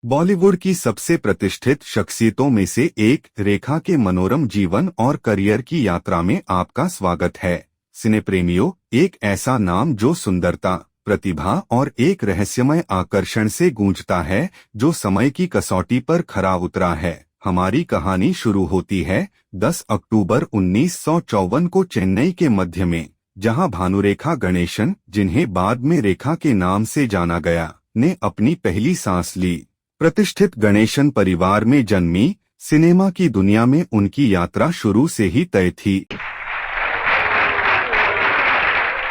बॉलीवुड की सबसे प्रतिष्ठित शख्सियतों में से एक रेखा के मनोरम जीवन और करियर की यात्रा में आपका स्वागत है। सिने प्रेमियों, एक ऐसा नाम जो सुंदरता, प्रतिभा और एक रहस्यमय आकर्षण से गूंजता है, जो समय की कसौटी पर खरा उतरा है। हमारी कहानी शुरू होती है 10 अक्टूबर 1954 को चेन्नई के मध्य में, जहां भानुरेखा गणेशन, जिन्हें बाद में रेखा के नाम से जाना गया, ने अपनी पहली सांस ली। प्रतिष्ठित गणेशन परिवार में जन्मी, सिनेमा की दुनिया में उनकी यात्रा शुरू से ही तय थी।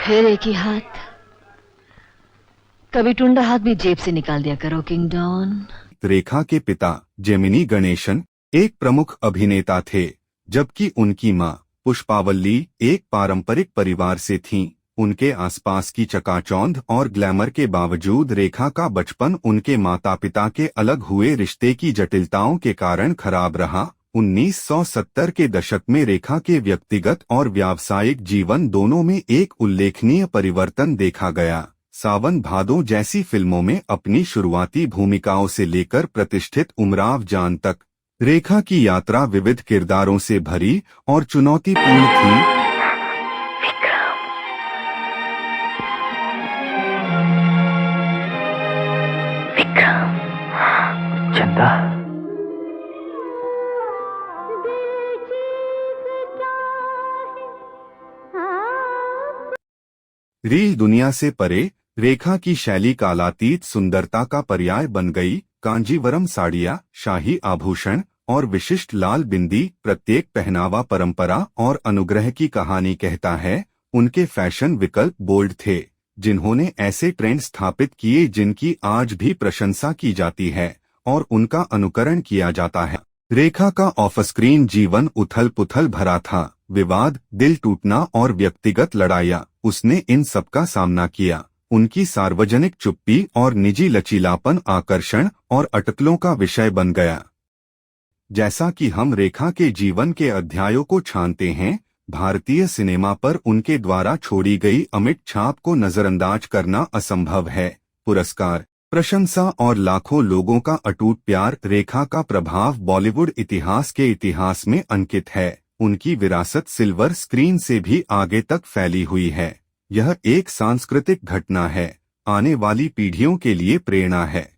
फिर एक ही हाथ, कभी टुंडा हाथ भी जेब से निकाल दिया करो किंग डॉन। रेखा के पिता जेमिनी गणेशन एक प्रमुख अभिनेता थे, जबकि उनकी मां पुष्पावल्ली एक पारंपरिक परिवार से थीं। उनके आसपास की चकाचौंध और ग्लैमर के बावजूद रेखा का बचपन उनके माता पिता के अलग हुए रिश्ते की जटिलताओं के कारण खराब रहा। 1970 के दशक में रेखा के व्यक्तिगत और व्यावसायिक जीवन दोनों में एक उल्लेखनीय परिवर्तन देखा गया। सावन भादो जैसी फिल्मों में अपनी शुरुआती भूमिकाओं से लेकर प्रतिष्ठित उमराव जान तक, रेखा की यात्रा विविध किरदारों से भरी और चुनौतीपूर्ण थी। चंदा, रील दुनिया से परे, रेखा की शैली कालातीत सुंदरता का पर्याय बन गई। कांजीवरम साड़ियाँ, शाही आभूषण और विशिष्ट लाल बिंदी, प्रत्येक पहनावा परंपरा और अनुग्रह की कहानी कहता है। उनके फैशन विकल्प बोल्ड थे, जिन्होंने ऐसे ट्रेंड स्थापित किए जिनकी आज भी प्रशंसा की जाती है और उनका अनुकरण किया जाता है। रेखा का ऑफ स्क्रीन जीवन उथल पुथल भरा था। विवाद, दिल टूटना और व्यक्तिगत लड़ाइयाँ, उसने इन सबका सामना किया। उनकी सार्वजनिक चुप्पी और निजी लचीलापन आकर्षण और अटकलों का विषय बन गया। जैसा कि हम रेखा के जीवन के अध्यायों को छानते हैं, भारतीय सिनेमा पर उनके द्वारा छोड़ी गई अमिट छाप को नजरअंदाज करना असंभव है। पुरस्कार, प्रशंसा और लाखों लोगों का अटूट प्यार, रेखा का प्रभाव बॉलीवुड इतिहास के इतिहास में अंकित है। उनकी विरासत सिल्वर स्क्रीन से भी आगे तक फैली हुई है। यह एक सांस्कृतिक घटना है, आने वाली पीढ़ियों के लिए प्रेरणा है।